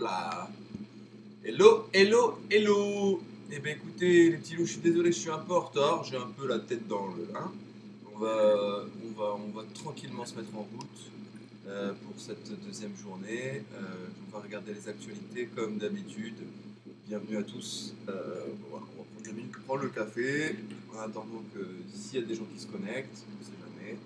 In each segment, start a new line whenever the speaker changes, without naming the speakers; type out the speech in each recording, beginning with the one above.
là. Hello, hello, hello. Eh ben écoutez, les petits loups, je suis désolé, je suis un peu en retard. J'ai un peu la tête dans le. Hein. On va tranquillement se mettre en route pour cette deuxième journée. On va regarder les actualités comme d'habitude. Bienvenue à tous. Voilà, on va prendre 2 minutes pour prendre le café. En attendant que s'il y a des gens qui se connectent, on ne sait jamais.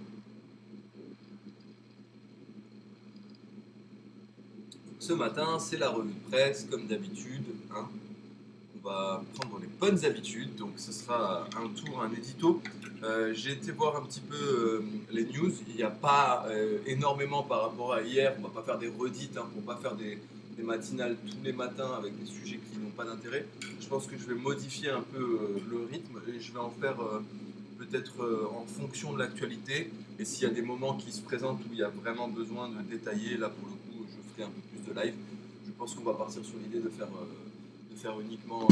Ce matin, c'est la revue de presse, comme d'habitude. Hein. On va prendre les bonnes habitudes, donc ce sera un tour, un édito. J'ai été voir un petit peu les news. Il n'y a pas énormément par rapport à hier. On va pas faire des redites, hein, pour pas faire des matinales tous les matins avec des sujets qui n'ont pas d'intérêt. Je pense que je vais modifier un peu le rythme et je vais en faire peut-être en fonction de l'actualité. Et s'il y a des moments qui se présentent où il y a vraiment besoin de détailler, là pour le coup, je ferai un peu plus de live. Je pense qu'on va partir sur l'idée de faire uniquement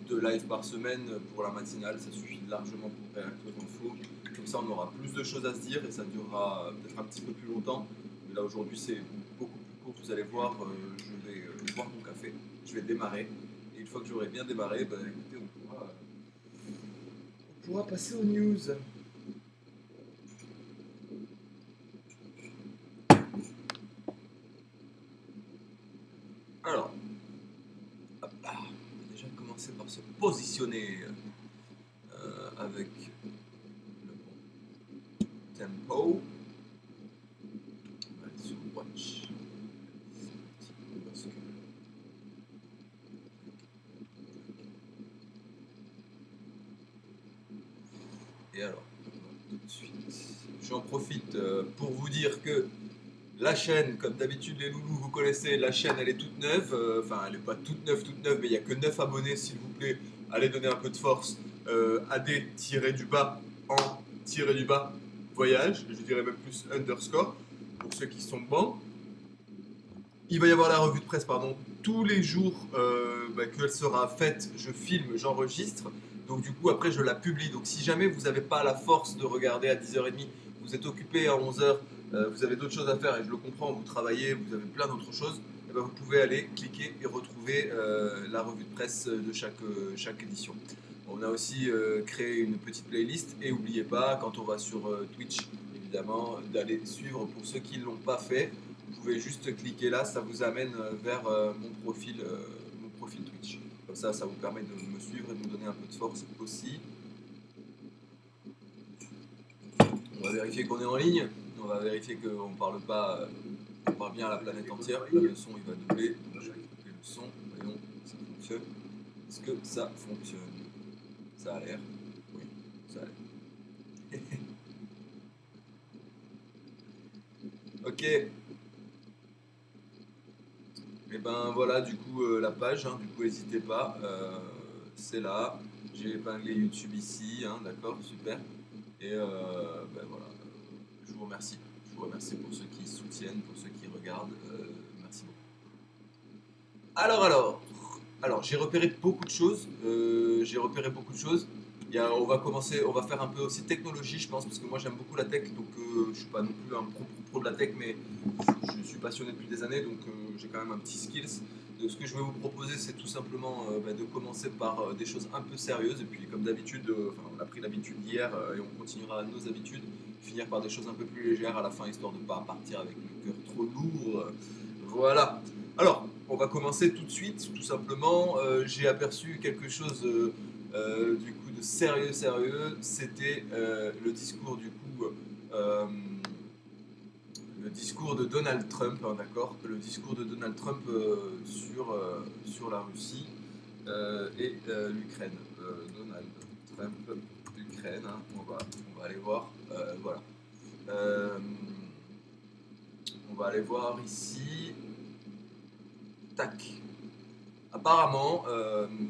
2 lives par semaine pour la matinale. Ça suffit largement pour réacter aux infos. Comme ça, on aura plus de choses à se dire et ça durera peut-être un petit peu plus longtemps. Mais là, aujourd'hui, c'est beaucoup plus court. Vous allez voir, je vais boire mon café. Je vais démarrer. Et une fois que j'aurai bien démarré, bah, écoutez, on pourra passer aux news. Alors, hop là. On va déjà commencer par se positionner avec le bon tempo. On va aller sur Watch. Et alors, tout de suite, j'en profite pour vous dire que la chaîne, comme d'habitude les loulous, vous connaissez, la chaîne elle est toute neuve, enfin elle n'est pas toute neuve, mais il n'y a que 9 abonnés, s'il vous plaît, allez donner un peu de force, AD-du-bas, en-du-bas, voyage, je dirais même plus underscore, pour ceux qui sont bons. Il va y avoir la revue de presse, pardon, tous les jours qu'elle sera faite, je filme, j'enregistre. Donc du coup, après, je la publie. Donc si jamais vous n'avez pas la force de regarder à 10h30, vous êtes occupé à 11h, vous avez d'autres choses à faire, et je le comprends, vous travaillez, vous avez plein d'autres choses, et ben, vous pouvez aller cliquer et retrouver la revue de presse de chaque édition. On a aussi créé une petite playlist, et n'oubliez pas, quand on va sur Twitch, évidemment, d'aller suivre pour ceux qui ne l'ont pas fait. Vous pouvez juste cliquer là, ça vous amène vers mon profil Twitch. Comme ça vous permet de me suivre et de me donner un peu de force aussi. On va vérifier qu'on est en ligne. On va vérifier qu'on ne parle pas, on parle bien à la planète entière. Là, le son il va doubler. Donc, je vais couper le son. Voyons, ça fonctionne. Est-ce que ça fonctionne? Ça a l'air. Oui, ça a l'air. Ok. Et ben voilà, du coup, la page, hein, du coup, n'hésitez pas, c'est là. J'ai épinglé YouTube ici, hein, d'accord, super. Et ben voilà, je vous remercie. Je vous remercie pour ceux qui soutiennent, pour ceux qui regardent. Merci beaucoup. Alors, j'ai repéré beaucoup de choses. On va commencer, on va faire un peu aussi technologie, je pense, parce que moi j'aime beaucoup la tech, donc je suis pas non plus un pro de la tech, mais je suis passionné depuis des années, donc j'ai quand même un petit skills. Donc ce que je vais vous proposer, c'est tout simplement de commencer par des choses un peu sérieuses, et puis comme d'habitude, on a pris l'habitude hier et on continuera nos habitudes, finir par des choses un peu plus légères à la fin, histoire de ne pas partir avec le cœur trop lourd. Voilà. Alors, on va commencer tout de suite, tout simplement. J'ai aperçu quelque chose du coup de sérieux. C'était le discours du coup. Le discours de Donald Trump, hein, d'accord. Le discours de Donald Trump sur la Russie et l'Ukraine. Donald Trump, Ukraine, hein, on va aller voir. Voilà. On va aller voir ici. Tac. Apparemment,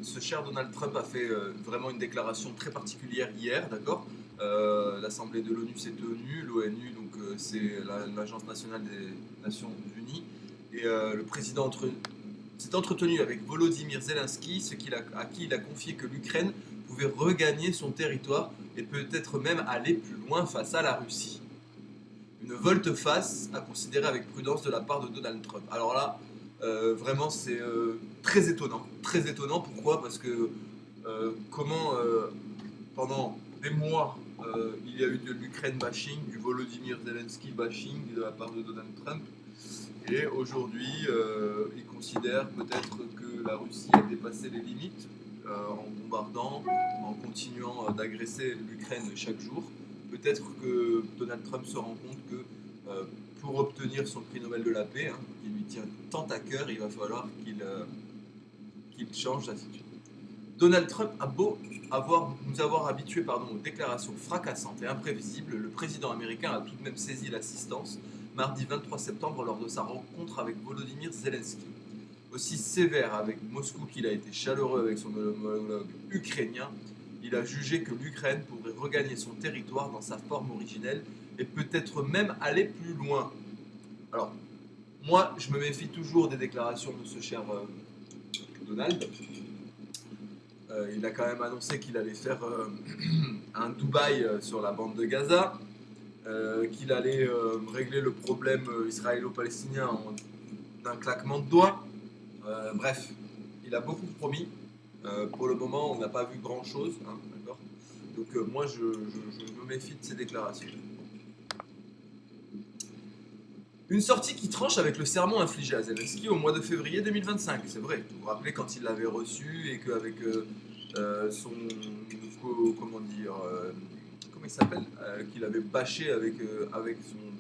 ce cher Donald Trump a fait vraiment une déclaration très particulière hier, d'accord. L'Assemblée de l'ONU s'est tenue, l'ONU, donc c'est l'Agence nationale des Nations Unies, et le président s'est entretenu avec Volodymyr Zelensky, à qui il a confié que l'Ukraine pouvait regagner son territoire et peut-être même aller plus loin face à la Russie. Une volte-face à considérer avec prudence de la part de Donald Trump. Alors là, Vraiment, c'est très étonnant. Très étonnant, pourquoi? Parce que comment pendant des mois il y a eu de l'Ukraine bashing, du Volodymyr Zelensky bashing de la part de Donald Trump, et aujourd'hui il considère peut-être que la Russie a dépassé les limites en bombardant, en continuant d'agresser l'Ukraine chaque jour. Peut-être que Donald Trump se rend compte que pour obtenir son prix Nobel de la paix, hein, qui lui tient tant à cœur, il va falloir qu'il change d'attitude. Donald Trump a beau nous avoir habitués aux déclarations fracassantes et imprévisibles, le président américain a tout de même saisi l'assistance mardi 23 septembre lors de sa rencontre avec Volodymyr Zelensky. Aussi sévère avec Moscou qu'il a été chaleureux avec son homologue ukrainien, il a jugé que l'Ukraine pourrait regagner son territoire dans sa forme originelle et peut-être même aller plus loin. Alors, moi, je me méfie toujours des déclarations de ce cher Donald. Il a quand même annoncé qu'il allait faire un Dubaï sur la bande de Gaza, qu'il allait régler le problème israélo-palestinien d'un claquement de doigts. Bref, il a beaucoup promis. Pour le moment, on n'a pas vu grand-chose. Hein, d'accord. Donc moi, je me méfie de ces déclarations. Une sortie qui tranche avec le sermon infligé à Zelensky au mois de février 2025, c'est vrai. Vous vous rappelez quand il l'avait reçu et qu'avec son... comment dire... comment il s'appelle qu'il avait bâché avec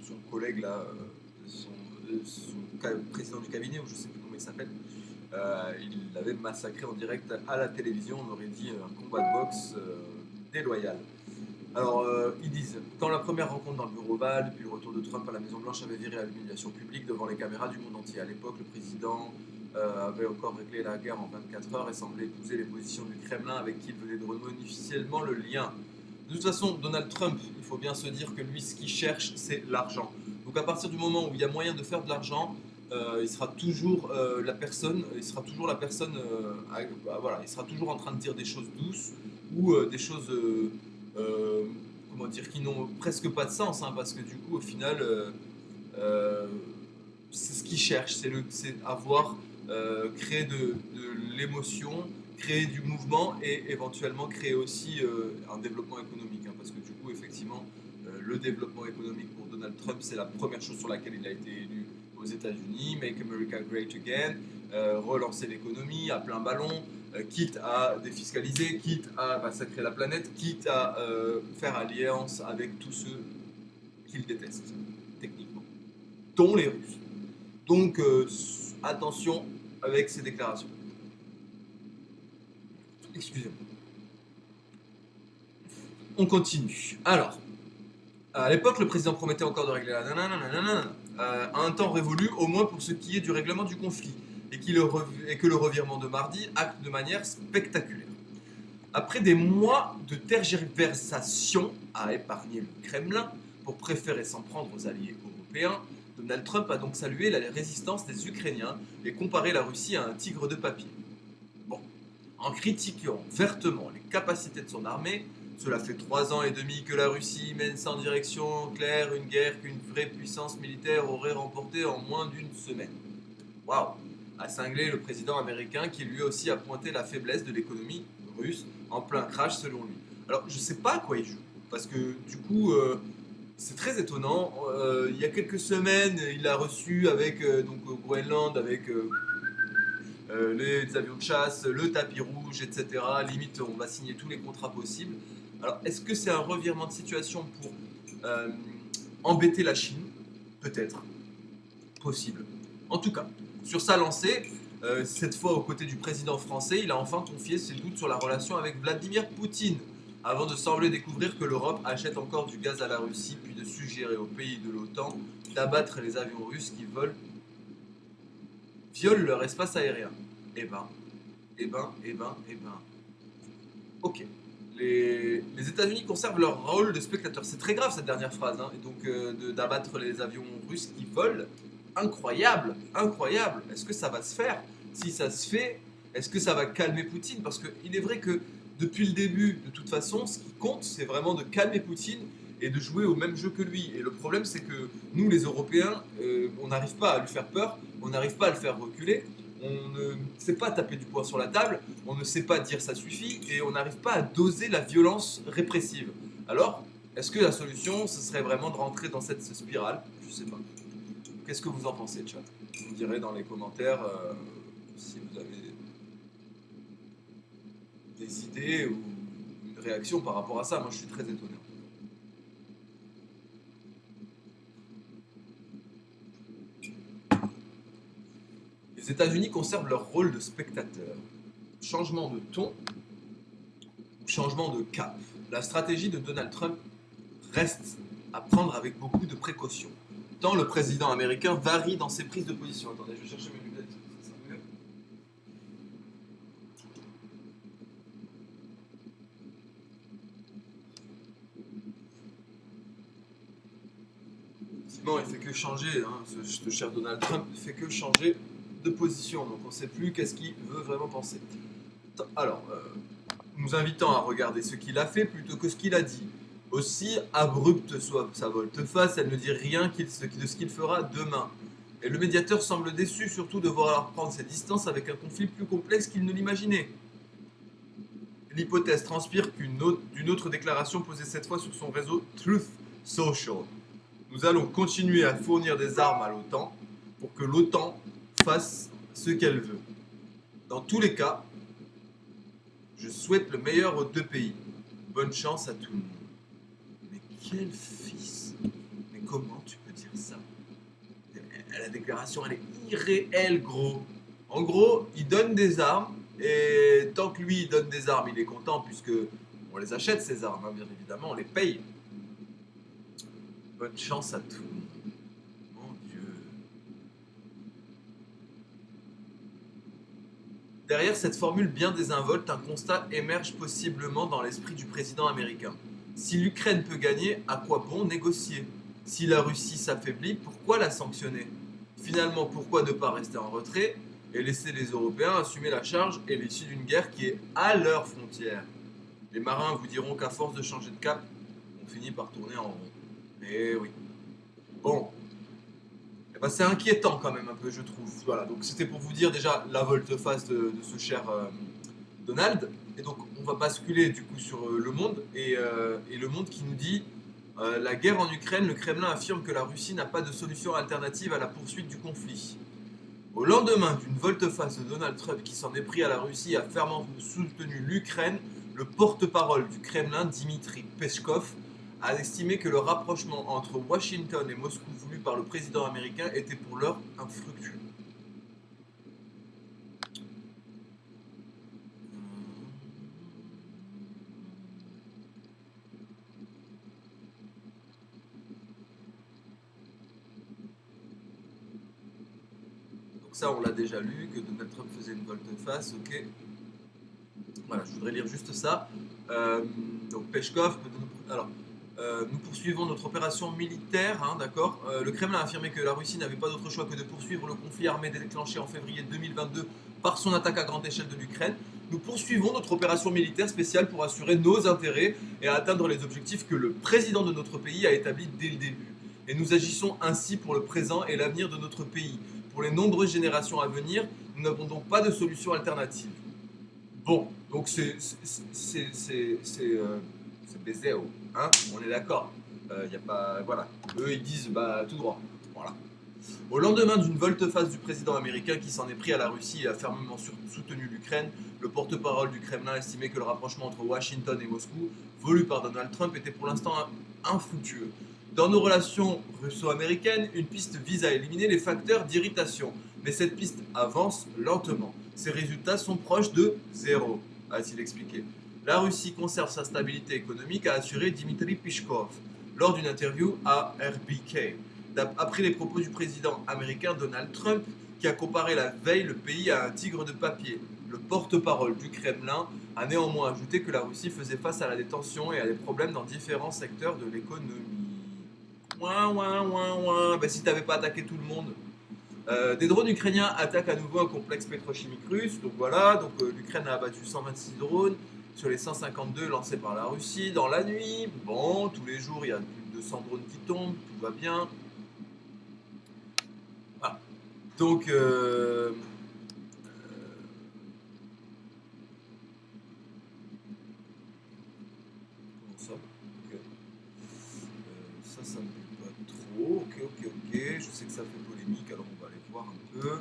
son collègue là, son président du cabinet, ou je sais plus comment il s'appelle. Il l'avait massacré en direct à la télévision, on aurait dit un combat de boxe déloyal. Alors, ils disent, quand la première rencontre dans le bureau Oval, depuis le retour de Trump à la Maison-Blanche, avait viré à l'humiliation publique devant les caméras du monde entier. À l'époque, le président avait encore réglé la guerre en 24 heures et semblait épouser les positions du Kremlin avec qui il venait de renouer officiellement le lien. De toute façon, Donald Trump, il faut bien se dire que lui, ce qu'il cherche, c'est l'argent. Donc à partir du moment où il y a moyen de faire de l'argent, il sera toujours la personne, il sera toujours en train de dire des choses douces ou des choses comment dire, qui n'ont presque pas de sens, hein, parce que du coup, au final, c'est ce qu'ils cherchent, c'est avoir créé de l'émotion, créer du mouvement et éventuellement créer aussi un développement économique, hein, parce que du coup, effectivement, le développement économique pour Donald Trump, c'est la première chose sur laquelle il a été élu aux États-Unis, Make America Great Again, relancer l'économie à plein ballon, quitte à défiscaliser, quitte à massacrer la planète, quitte à faire alliance avec tous ceux qu'il déteste, techniquement, dont les Russes. Donc, attention avec ces déclarations. Excusez-moi. On continue. Alors, à l'époque, le président promettait encore de régler la à un temps révolu, au moins pour ce qui est du règlement du conflit, et que le revirement de mardi acte de manière spectaculaire. Après des mois de tergiversation à épargner le Kremlin pour préférer s'en prendre aux alliés européens, Donald Trump a donc salué la résistance des Ukrainiens et comparé la Russie à un tigre de papier. Bon, en critiquant vertement les capacités de son armée, cela fait 3 ans et demi que la Russie mène sans direction claire une guerre qu'une vraie puissance militaire aurait remportée en moins d'une semaine. Waouh! A cinglé le président américain qui lui aussi a pointé la faiblesse de l'économie russe en plein crash selon lui. Alors je sais pas à quoi il joue, parce que du coup c'est très étonnant. Il y a quelques semaines il a reçu avec donc au Groenland avec les avions de chasse, le tapis rouge, etc. Limite on va signer tous les contrats possibles. Alors est-ce que c'est un revirement de situation pour embêter la Chine? Peut-être. Possible. En tout cas, sur sa lancée, cette fois aux côtés du président français, il a enfin confié ses doutes sur la relation avec Vladimir Poutine, avant de sembler découvrir que l'Europe achète encore du gaz à la Russie, puis de suggérer aux pays de l'OTAN d'abattre les avions russes qui violent leur espace aérien. Eh ben. Ok. Les États-Unis conservent leur rôle de spectateurs. C'est très grave cette dernière phrase, hein, et donc d'abattre les avions russes qui volent. Incroyable. Est-ce que ça va se faire? Si ça se fait, est-ce que ça va calmer Poutine? Parce qu'il est vrai que depuis le début, de toute façon, ce qui compte, c'est vraiment de calmer Poutine et de jouer au même jeu que lui. Et le problème, c'est que nous, les Européens, on n'arrive pas à lui faire peur, on n'arrive pas à le faire reculer, on ne sait pas taper du poing sur la table, on ne sait pas dire ça suffit, et on n'arrive pas à doser la violence répressive. Alors, est-ce que la solution, ce serait vraiment de rentrer dans cette spirale? Je sais pas. Qu'est-ce que vous en pensez, chat? Vous me direz dans les commentaires si vous avez des idées ou une réaction par rapport à ça. Moi, je suis très étonné. Les États-Unis conservent leur rôle de spectateur. Changement de ton ou changement de cap. La stratégie de Donald Trump reste à prendre avec beaucoup de précaution. Tant le président américain varie dans ses prises de position. Attendez, je vais chercher mes lunettes. Ça sera mieux. Sinon, il fait que changer. Hein. Ce cher Donald Trump ne fait que changer de position. Donc on ne sait plus qu'est-ce qu'il veut vraiment penser. Alors, nous invitons à regarder ce qu'il a fait plutôt que ce qu'il a dit. Aussi abrupte soit sa volte-face, elle ne dit rien de ce qu'il fera demain. Et le médiateur semble déçu surtout de voir prendre ses distances avec un conflit plus complexe qu'il ne l'imaginait. L'hypothèse transpire d'une autre déclaration posée cette fois sur son réseau Truth Social. Nous allons continuer à fournir des armes à l'OTAN pour que l'OTAN fasse ce qu'elle veut. Dans tous les cas, je souhaite le meilleur aux deux pays. Bonne chance à tout le monde. Mais quel fils! Mais comment tu peux dire ça? La déclaration, elle est irréelle, gros. En gros, il donne des armes, et tant que lui, il donne des armes, il est content, puisque on les achète, ces armes, hein, bien évidemment, on les paye. Bonne chance à tout le monde. Mon Dieu. Derrière cette formule bien désinvolte, un constat émerge possiblement dans l'esprit du président américain. Si l'Ukraine peut gagner, à quoi bon négocier? Si la Russie s'affaiblit, pourquoi la sanctionner? Finalement, pourquoi ne pas rester en retrait et laisser les Européens assumer la charge et l'issue d'une guerre qui est à leurs frontières? Les marins vous diront qu'à force de changer de cap, on finit par tourner en rond. Eh oui. Bon. Eh ben, c'est inquiétant quand même un peu, je trouve. Voilà, donc c'était pour vous dire déjà la volte-face de ce cher Donald. Et donc on va basculer du coup sur Le Monde et Le Monde qui nous dit la guerre en Ukraine, le Kremlin affirme que la Russie n'a pas de solution alternative à la poursuite du conflit. Au lendemain d'une volte-face de Donald Trump qui s'en est pris à la Russie et a fermement soutenu l'Ukraine, le porte-parole du Kremlin, Dmitry Peskov, a estimé que le rapprochement entre Washington et Moscou voulu par le président américain était pour l'heure infructueux. Donc ça, on l'a déjà lu, que Donald Trump faisait une volte-face, ok. Voilà, je voudrais lire juste ça. Donc Peskov, alors... nous poursuivons notre opération militaire, hein, d'accord. Le Kremlin a affirmé que la Russie n'avait pas d'autre choix que de poursuivre le conflit armé déclenché en février 2022 par son attaque à grande échelle de l'Ukraine. Nous poursuivons notre opération militaire spéciale pour assurer nos intérêts et atteindre les objectifs que le président de notre pays a établis dès le début. Et nous agissons ainsi pour le présent et l'avenir de notre pays. Pour les nombreuses générations à venir, nous n'avons donc pas de solution alternative. Bon, donc c'est Bézéo, hein, on est d'accord. Y a pas, voilà. Eux, ils disent bah, tout droit. Voilà. Au lendemain d'une volte-face du président américain qui s'en est pris à la Russie et a fermement soutenu l'Ukraine, le porte-parole du Kremlin estimait que le rapprochement entre Washington et Moscou, voulu par Donald Trump, était pour l'instant infructueux. Dans nos relations russo-américaines, une piste vise à éliminer les facteurs d'irritation, mais cette piste avance lentement. Ses résultats sont proches de zéro, a-t-il expliqué. La Russie conserve sa stabilité économique, a assuré Dmitry Peskov lors d'une interview à RBK. Après les propos du président américain Donald Trump, qui a comparé la veille le pays à un tigre de papier. Le porte-parole du Kremlin a néanmoins ajouté que la Russie faisait face à la détention et à des problèmes dans différents secteurs de l'économie. Ben, si t'avais pas attaqué tout le monde. Des drones ukrainiens attaquent à nouveau un complexe pétrochimique russe. Donc voilà, donc l'Ukraine a abattu 126 drones sur les 152 lancés par la Russie dans la nuit. Bon, tous les jours il y a plus de 200 drones qui tombent, tout va bien. Voilà. Donc, comment ça? Ok. Ça me plaît pas trop. Ok. Je sais que ça fait polémique, alors on va aller voir un peu.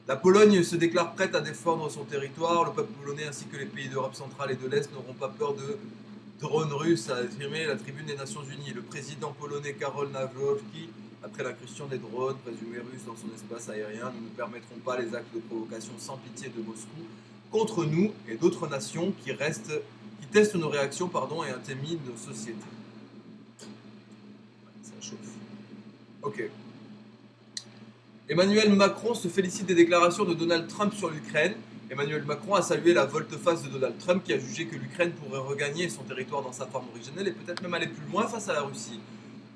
La Pologne se déclare prête à défendre son territoire. Le peuple polonais ainsi que les pays d'Europe centrale et de l'Est n'auront pas peur de drones russes, a affirmé la tribune des Nations Unies. Le président polonais Karol Nawrocki, après l'incursion des drones présumés russes dans son espace aérien, nous ne permettrons pas les actes de provocation sans pitié de Moscou contre nous et d'autres nations qui testent nos réactions et intimident nos sociétés. Ça chauffe. Ok. Emmanuel Macron se félicite des déclarations de Donald Trump sur l'Ukraine. Emmanuel Macron a salué la volte-face de Donald Trump qui a jugé que l'Ukraine pourrait regagner son territoire dans sa forme originelle et peut-être même aller plus loin face à la Russie.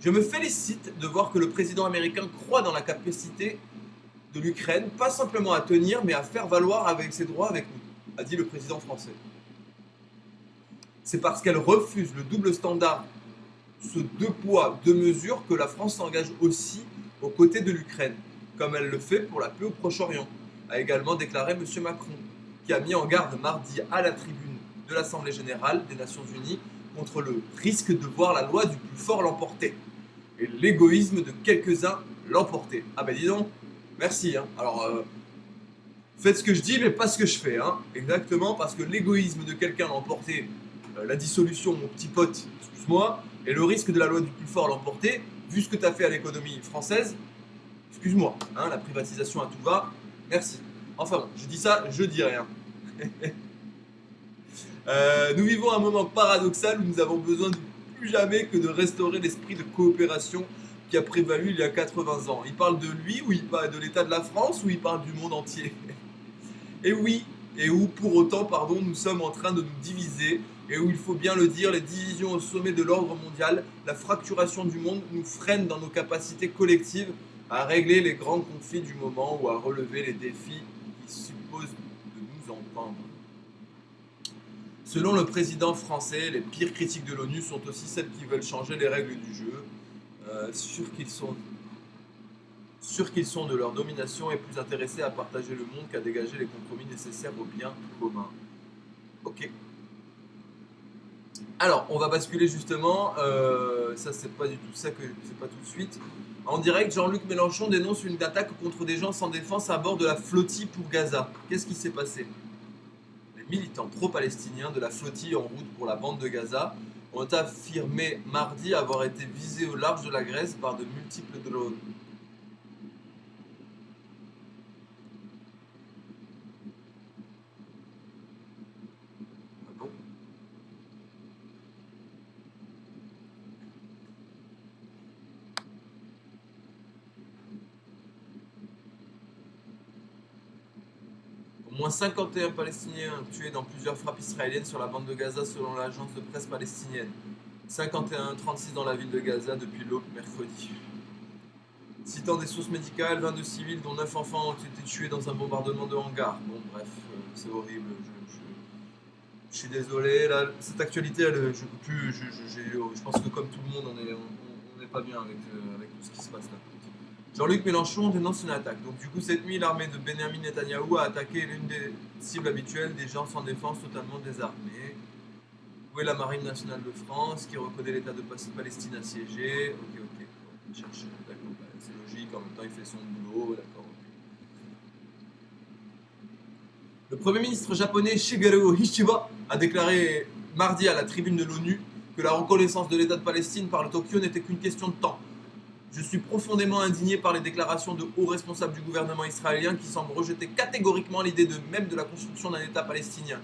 Je me félicite de voir que le président américain croit dans la capacité de l'Ukraine, pas simplement à tenir, mais à faire valoir avec ses droits avec nous, a dit le président français. C'est parce qu'elle refuse le double standard, ce deux poids, deux mesures, que la France s'engage aussi aux côtés de l'Ukraine, comme elle le fait pour la paix au Proche-Orient, a également déclaré M. Macron, qui a mis en garde mardi à la tribune de l'Assemblée générale des Nations Unies contre le risque de voir la loi du plus fort l'emporter et l'égoïsme de quelques-uns l'emporter. Ah ben dis donc, merci. Alors, faites ce que je dis, mais pas ce que je fais. Exactement, parce que l'égoïsme de quelqu'un l'emporter, la dissolution, mon petit pote, excuse-moi, et le risque de la loi du plus fort l'emporter, vu ce que tu as fait à l'économie française, excuse-moi, la privatisation à tout va, merci. Enfin bon, je dis ça, je dis rien. Nous vivons un moment paradoxal où nous avons besoin plus jamais que de restaurer l'esprit de coopération qui a prévalu il y a 80 ans. Il parle de lui, ou il parle de l'état de la France, ou il parle du monde entier. Et oui, et où pour autant, nous sommes en train de nous diviser, et où il faut bien le dire, les divisions au sommet de l'ordre mondial, la fracturation du monde nous freine dans nos capacités collectives à régler les grands conflits du moment ou à relever les défis qui supposent de nous entendre. Selon le président français, les pires critiques de l'ONU sont aussi celles qui veulent changer les règles du jeu, sûrs qu'ils sont de leur domination et plus intéressés à partager le monde qu'à dégager les compromis nécessaires au bien commun. Ok. Alors, on va basculer justement, ça c'est pas du tout ça que c'est pas tout de suite. En direct, Jean-Luc Mélenchon dénonce une attaque contre des gens sans défense à bord de la flottille pour Gaza. Qu'est-ce qui s'est passé? Les militants pro-palestiniens de la flottille en route pour la bande de Gaza ont affirmé mardi avoir été visés au large de la Grèce par de multiples drones. Au moins 51 Palestiniens tués dans plusieurs frappes israéliennes sur la bande de Gaza selon l'agence de presse palestinienne. 51-36 dans la ville de Gaza depuis l'aube mercredi. Citant des sources médicales, 22 civils dont 9 enfants ont été tués dans un bombardement de hangar. Bon bref, c'est horrible. Je suis désolé, là, cette actualité, je pense que comme tout le monde, on n'est pas bien avec tout ce qui se passe là. Jean-Luc Mélenchon dénonce une attaque. Donc du coup, cette nuit, l'armée de Benyamin Netanyahou a attaqué l'une des cibles habituelles des gens sans défense totalement désarmés. Où est la Marine nationale de France qui reconnaît l'état de Palestine assiégé? Ok. Il cherche, d'accord, c'est logique, en même temps il fait son boulot, d'accord. Le Premier ministre japonais Shigeru Ishiba a déclaré mardi à la tribune de l'ONU que la reconnaissance de l'état de Palestine par le Tokyo n'était qu'une question de temps. Je suis profondément indigné par les déclarations de hauts responsables du gouvernement israélien qui semblent rejeter catégoriquement l'idée même de la construction d'un État palestinien.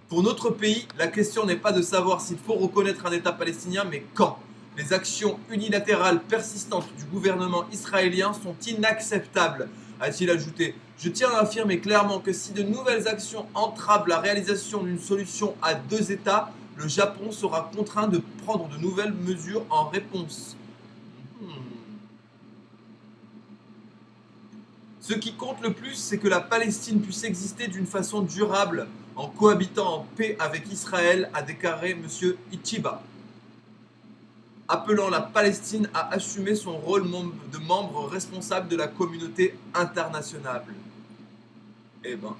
Pour notre pays, la question n'est pas de savoir s'il faut reconnaître un État palestinien, mais quand. Les actions unilatérales persistantes du gouvernement israélien sont inacceptables, a-t-il ajouté. Je tiens à affirmer clairement que si de nouvelles actions entravent la réalisation d'une solution à deux États, le Japon sera contraint de prendre de nouvelles mesures en réponse. Ce qui compte le plus, c'est que la Palestine puisse exister d'une façon durable en cohabitant en paix avec Israël, a déclaré M. Ishiba. appelant la Palestine à assumer son rôle de membre responsable de la communauté internationale. Eh ben,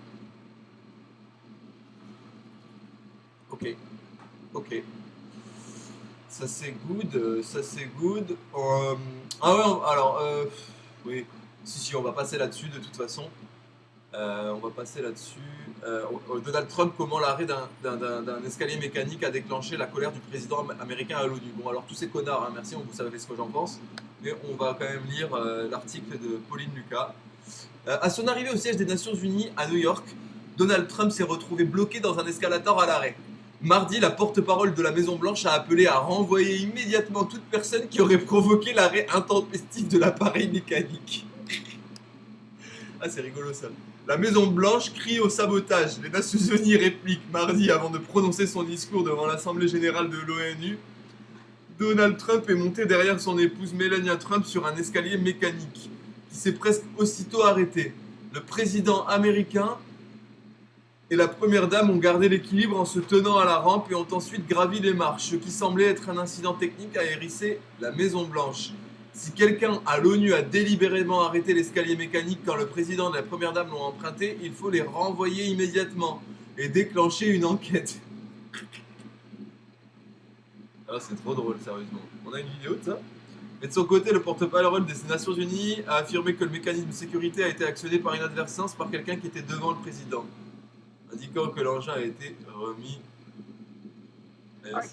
ok, ok. Ça c'est good, ça c'est good. Ah ouais, alors, oui, si, on va passer là-dessus de toute façon. On va passer là-dessus. Donald Trump, comment l'arrêt d'un escalier mécanique a déclenché la colère du président américain à l'ONU. Bon, alors tous ces connards, hein, merci, vous savez ce que j'en pense. Mais on va quand même lire l'article de Pauline Lucas. À son arrivée au siège des Nations Unies à New York, Donald Trump s'est retrouvé bloqué dans un escalator à l'arrêt. Mardi, la porte-parole de la Maison-Blanche a appelé à renvoyer immédiatement toute personne qui aurait provoqué l'arrêt intempestif de l'appareil mécanique. Ah, c'est rigolo ça. La Maison-Blanche crie au sabotage. Les Nations Unies répliquent mardi avant de prononcer son discours devant l'Assemblée générale de l'ONU. Donald Trump est monté derrière son épouse Melania Trump sur un escalier mécanique, qui s'est presque aussitôt arrêté. Le président américain et la première dame ont gardé l'équilibre en se tenant à la rampe et ont ensuite gravi les marches. Ce qui semblait être un incident technique a hérissé la Maison-Blanche. Si quelqu'un à l'ONU a délibérément arrêté l'escalier mécanique quand le président et la première dame l'ont emprunté, il faut les renvoyer immédiatement et déclencher une enquête. Ah, c'est trop drôle, sérieusement. On a une vidéo de ça? Et de son côté, le porte-parole des Nations Unies a affirmé que le mécanisme de sécurité a été actionné par inadvertance par quelqu'un qui était devant le président, indiquant que l'engin a été remis.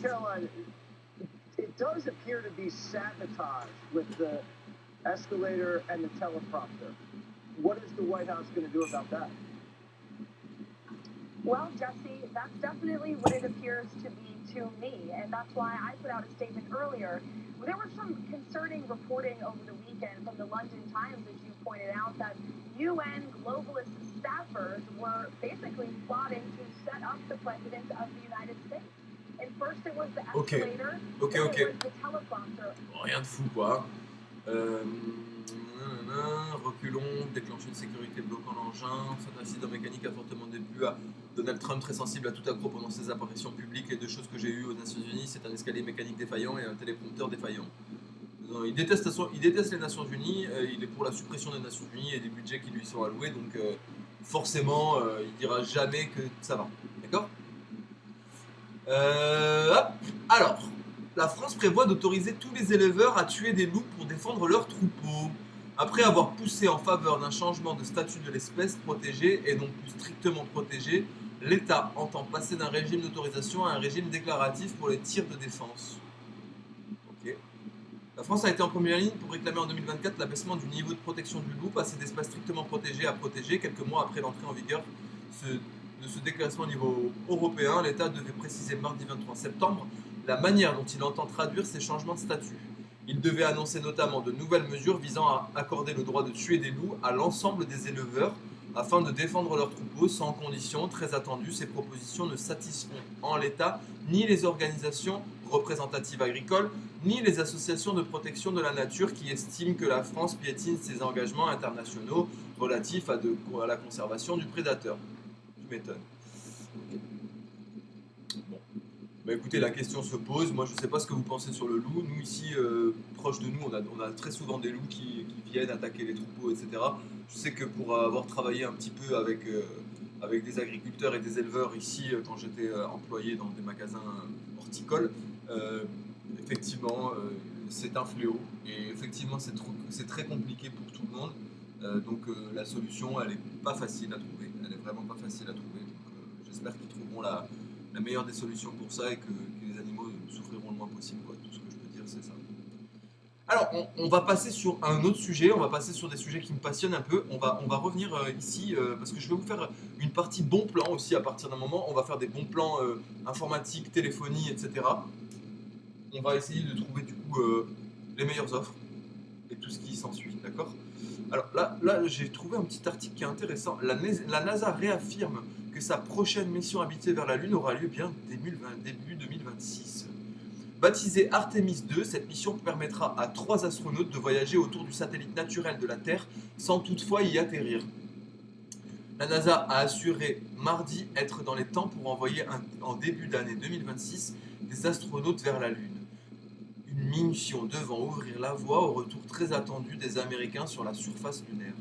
Caroline, it does appear to be sabotage with the escalator and the teleprompter. What is the White House going to do about that?
Well, Jesse, that's definitely what it appears to be to me, and that's why I put out a statement earlier. There was some concerning reporting over the weekend from the London Times, as you pointed out, that UN globalist staffers were basically plotting to set up the President of the United States. And first it was the escalator, then it was the teleprompter.
Rien de fou, quoi. Reculons, déclencher une sécurité bloquant l'engin. Cet incident mécanique a fortement déplu à Donald Trump, très sensible à tout accro pendant ses apparitions publiques. Les deux choses que j'ai eues aux Nations Unies, c'est un escalier mécanique défaillant et un téléprompteur défaillant. Non, il déteste les Nations Unies, il est pour la suppression des Nations Unies et des budgets qui lui sont alloués, donc forcément, il dira jamais que ça va. D'accord ? Alors, la France prévoit d'autoriser tous les éleveurs à tuer des loups pour défendre leurs troupeaux. Après avoir poussé en faveur d'un changement de statut de l'espèce protégée et non plus strictement protégée, l'État entend passer d'un régime d'autorisation à un régime déclaratif pour les tirs de défense. Ok. La France a été en première ligne pour réclamer en 2024 l'abaissement du niveau de protection du loup, passé d'espèce strictement protégée à protégée. Quelques mois après l'entrée en vigueur de ce déclassement au niveau européen, l'État devait préciser mardi 23 septembre la manière dont il entend traduire ces changements de statut. Il devait annoncer notamment de nouvelles mesures visant à accorder le droit de tuer des loups à l'ensemble des éleveurs afin de défendre leurs troupeaux sans conditions très attendues. Ces propositions ne satisfont en l'état ni les organisations représentatives agricoles, ni les associations de protection de la nature qui estiment que la France piétine ses engagements internationaux relatifs à la conservation du prédateur. Tu m'étonnes. Bon. Bah écoutez, la question se pose. Moi, je ne sais pas ce que vous pensez sur le loup. Nous, ici, proche de nous, on a très souvent des loups qui viennent attaquer les troupeaux, etc. Je sais que pour avoir travaillé un petit peu avec des agriculteurs et des éleveurs ici, quand j'étais employé dans des magasins horticoles, effectivement, c'est un fléau. Et effectivement, c'est très compliqué pour tout le monde. Donc la solution, elle n'est pas facile à trouver. Elle est vraiment pas facile à trouver. Donc j'espère qu'ils trouveront la meilleure des solutions pour ça et que les animaux souffriront le moins possible, quoi. Tout ce que je peux dire, c'est ça. Alors, on va passer sur un autre sujet, on va passer sur des sujets qui me passionnent un peu. On va revenir ici, parce que je vais vous faire une partie bons plans aussi à partir d'un moment. On va faire des bons plans informatiques, téléphonie, etc. On va essayer de trouver du coup les meilleures offres et tout ce qui s'ensuit, d'accord ? Alors là j'ai trouvé un petit article qui est intéressant. La NASA réaffirme que sa prochaine mission habitée vers la Lune aura lieu bien début 2026. Baptisée Artemis 2, cette mission permettra à 3 astronautes de voyager autour du satellite naturel de la Terre sans toutefois y atterrir. La NASA a assuré mardi être dans les temps pour envoyer en début d'année 2026 des astronautes vers la Lune. Une mission devant ouvrir la voie au retour très attendu des Américains sur la surface lunaire.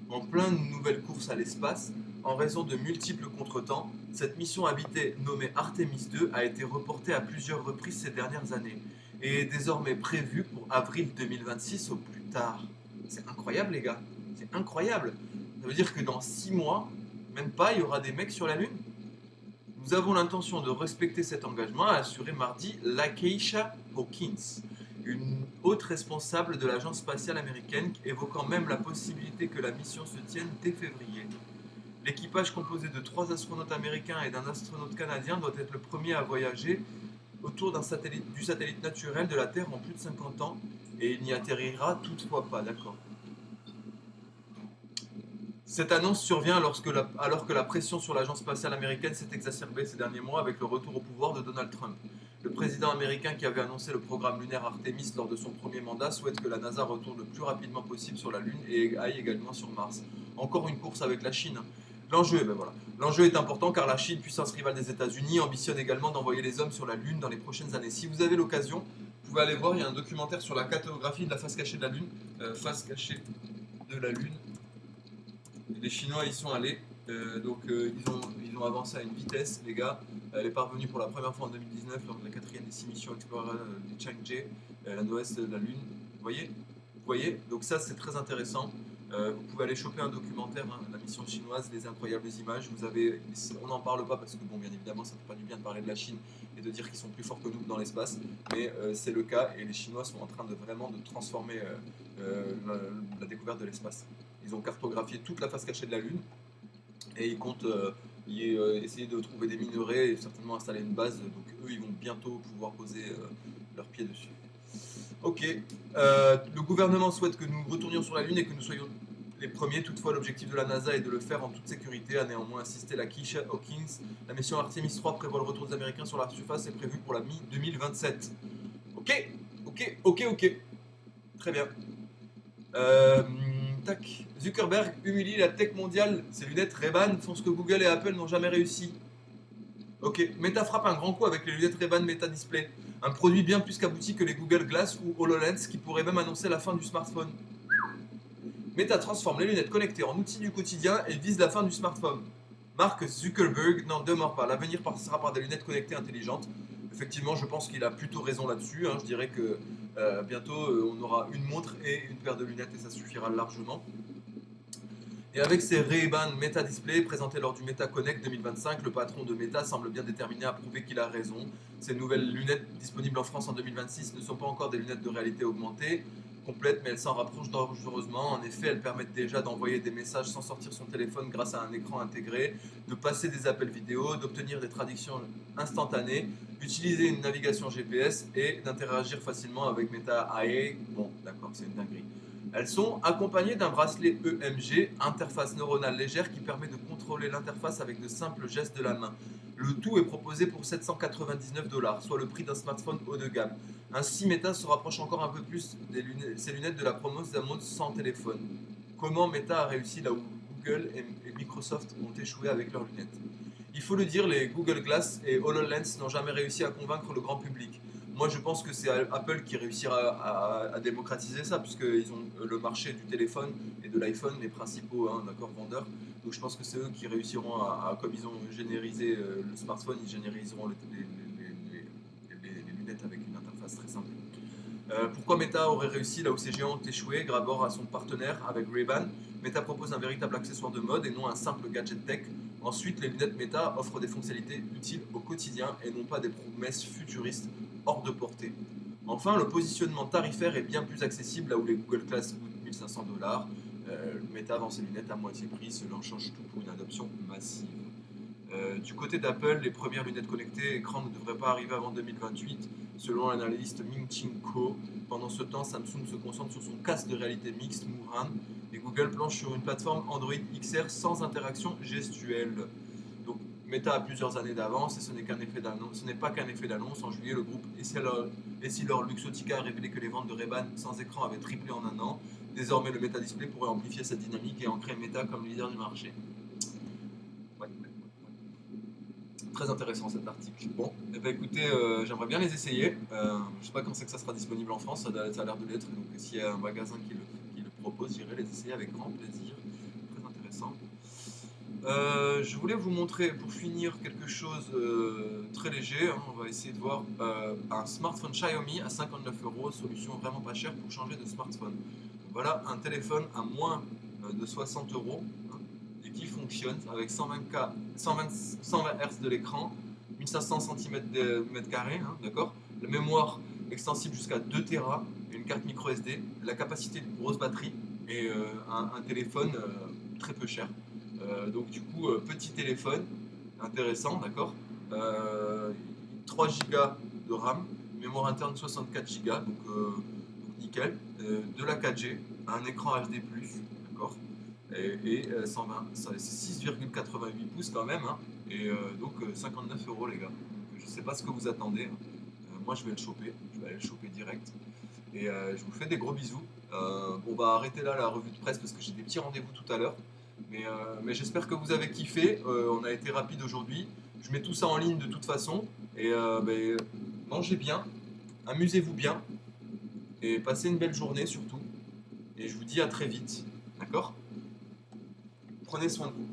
En pleine nouvelle course à l'espace, en raison de multiples contretemps, cette mission habitée nommée Artemis 2 a été reportée à plusieurs reprises ces dernières années et est désormais prévue pour avril 2026 au plus tard. C'est incroyable les gars, c'est incroyable. Ça veut dire que dans 6 mois, même pas, il y aura des mecs sur la Lune. Nous avons l'intention de respecter cet engagement, a assuré mardi Lakeisha Hawkins, une haute responsable de l'agence spatiale américaine, évoquant même la possibilité que la mission se tienne dès février. L'équipage composé de 3 astronautes américains et d'un astronaute canadien doit être le premier à voyager autour du satellite naturel de la Terre en plus de 50 ans, et il n'y atterrira toutefois pas, d'accord. Cette annonce survient alors que la pression sur l'agence spatiale américaine s'est exacerbée ces derniers mois avec le retour au pouvoir de Donald Trump. Le président américain qui avait annoncé le programme lunaire Artemis lors de son premier mandat souhaite que la NASA retourne le plus rapidement possible sur la Lune et aille également sur Mars. Encore une course avec la Chine. L'enjeu est important car la Chine, puissance rivale des États-Unis, ambitionne également d'envoyer les hommes sur la Lune dans les prochaines années. Si vous avez l'occasion, vous pouvez aller voir, il y a un documentaire sur la cartographie de la face cachée de la Lune. Face cachée de la Lune. Les Chinois y sont allés, ils ont avancé à une vitesse, les gars. Elle est parvenue pour la première fois en 2019 lors de la 4e des 6 missions Explorer de Chang'e, la nord-est de la Lune. Vous voyez. Donc ça c'est très intéressant. Vous pouvez aller choper un documentaire, hein, la mission chinoise, les incroyables images. On n'en parle pas parce que bon, bien évidemment, ça ne fait pas du bien de parler de la Chine et de dire qu'ils sont plus forts que nous dans l'espace, mais c'est le cas et les Chinois sont en train de vraiment de transformer la découverte de l'espace. Ils ont cartographié toute la face cachée de la Lune et ils comptent essayer de trouver des minerais et certainement installer une base. Donc eux, ils vont bientôt pouvoir poser leurs pieds dessus. Ok, le gouvernement souhaite que nous retournions sur la Lune et que nous soyons les premiers. Toutefois, l'objectif de la NASA est de le faire en toute sécurité, a néanmoins insisté Lakeisha Hawkins. La mission Artemis 3 prévoit le retour des Américains sur la surface et est prévue pour la mi-2027. Ok. Très bien. Zuckerberg humilie la tech mondiale. Ses lunettes Ray-Ban font ce que Google et Apple n'ont jamais réussi. Ok, Meta frappe un grand coup avec les lunettes Ray-Ban Meta Display. Un produit bien plus qu'abouti que les Google Glass ou HoloLens qui pourrait même annoncer la fin du smartphone. Meta transforme les lunettes connectées en outils du quotidien et vise la fin du smartphone. Mark Zuckerberg n'en demeure pas. L'avenir passera par des lunettes connectées intelligentes. Effectivement, je pense qu'il a plutôt raison là-dessus. Je dirais que bientôt, on aura une montre et une paire de lunettes et ça suffira largement. Et avec ces Ray-Ban Meta Display présentés lors du Meta Connect 2025, le patron de Meta semble bien déterminé à prouver qu'il a raison. Ces nouvelles lunettes disponibles en France en 2026 ne sont pas encore des lunettes de réalité augmentée complètes, mais elles s'en rapprochent dangereusement. En effet, elles permettent déjà d'envoyer des messages sans sortir son téléphone grâce à un écran intégré, de passer des appels vidéo, d'obtenir des traductions instantanées, d'utiliser une navigation GPS et d'interagir facilement avec Meta AI. Bon, d'accord, c'est une dinguerie. Elles sont accompagnées d'un bracelet EMG, interface neuronale légère qui permet de contrôler l'interface avec de simples gestes de la main. Le tout est proposé pour 799$, soit le prix d'un smartphone haut de gamme. Ainsi, Meta se rapproche encore un peu plus ses lunettes de la promesse d'un monde sans téléphone. Comment Meta a réussi là où Google et Microsoft ont échoué avec leurs lunettes? Il faut le dire, les Google Glass et HoloLens n'ont jamais réussi à convaincre le grand public. Moi, je pense que c'est Apple qui réussira à démocratiser ça, puisqu'ils ont le marché du téléphone et de l'iPhone, les principaux vendeurs. Donc, je pense que c'est eux qui réussiront comme ils ont généralisé le smartphone, ils généraliseront les lunettes avec une interface très simple. Pourquoi Meta aurait réussi là où ces géants ont échoué? Grâce à son partenaire avec Ray-Ban, Meta propose un véritable accessoire de mode et non un simple gadget tech. Ensuite, les lunettes Meta offrent des fonctionnalités utiles au quotidien et non pas des promesses futuristes hors de portée. Enfin, le positionnement tarifaire est bien plus accessible là où les Google Glass coûtent 1500$. Meta vend ses lunettes à moitié prix, cela change tout pour une adoption massive. Du côté d'Apple, les premières lunettes connectées écran ne devraient pas arriver avant 2028, selon l'analyste Ming-Chin Ko. Pendant ce temps, Samsung se concentre sur son casque de réalité mixte Mooran et Google planche sur une plateforme Android XR sans interaction gestuelle. Donc Meta a plusieurs années d'avance et ce n'est pas qu'un effet d'annonce. En juillet, le groupe EssilorLuxottica a révélé que les ventes de Ray-Ban sans écran avaient triplé en un an. Désormais, le Meta Display pourrait amplifier cette dynamique et ancrer Meta comme leader du marché. Très intéressant cet article. Bon, eh ben, écoutez, j'aimerais bien les essayer. Je sais pas quand c'est que ça sera disponible en France, ça a l'air de l'être. Donc s'il y a un magasin qui le propose, j'irai les essayer avec grand plaisir. Très intéressant. Je voulais vous montrer, pour finir, quelque chose très léger. Hein. On va essayer de voir un smartphone Xiaomi à 59 €, solution vraiment pas chère pour changer de smartphone. Donc voilà un téléphone à moins de 60 €, hein, et qui fonctionne avec 120 Hz de l'écran, 1500 cm², hein, d'accord. La mémoire extensible jusqu'à 2 Tera, une carte micro SD, la capacité d'une grosse batterie et un téléphone très peu cher. Donc du coup, petit téléphone, intéressant, d'accord. 3 Go de RAM, mémoire interne 64 Go, donc nickel. De la 4G, un écran HD+, d'accord. Et 120, c'est 6,88 pouces quand même, hein. Et donc 59 € les gars. Donc, je sais pas ce que vous attendez, hein. Moi je vais le choper, je vais aller le choper direct. Et je vous fais des gros bisous. On va arrêter là la revue de presse parce que j'ai des petits rendez-vous tout à l'heure. Mais j'espère que vous avez kiffé. On a été rapide aujourd'hui. Je mets tout ça en ligne de toute façon. Et mangez bien, amusez-vous bien. Et passez une belle journée surtout. Et je vous dis à très vite. D'accord? Prenez soin de vous.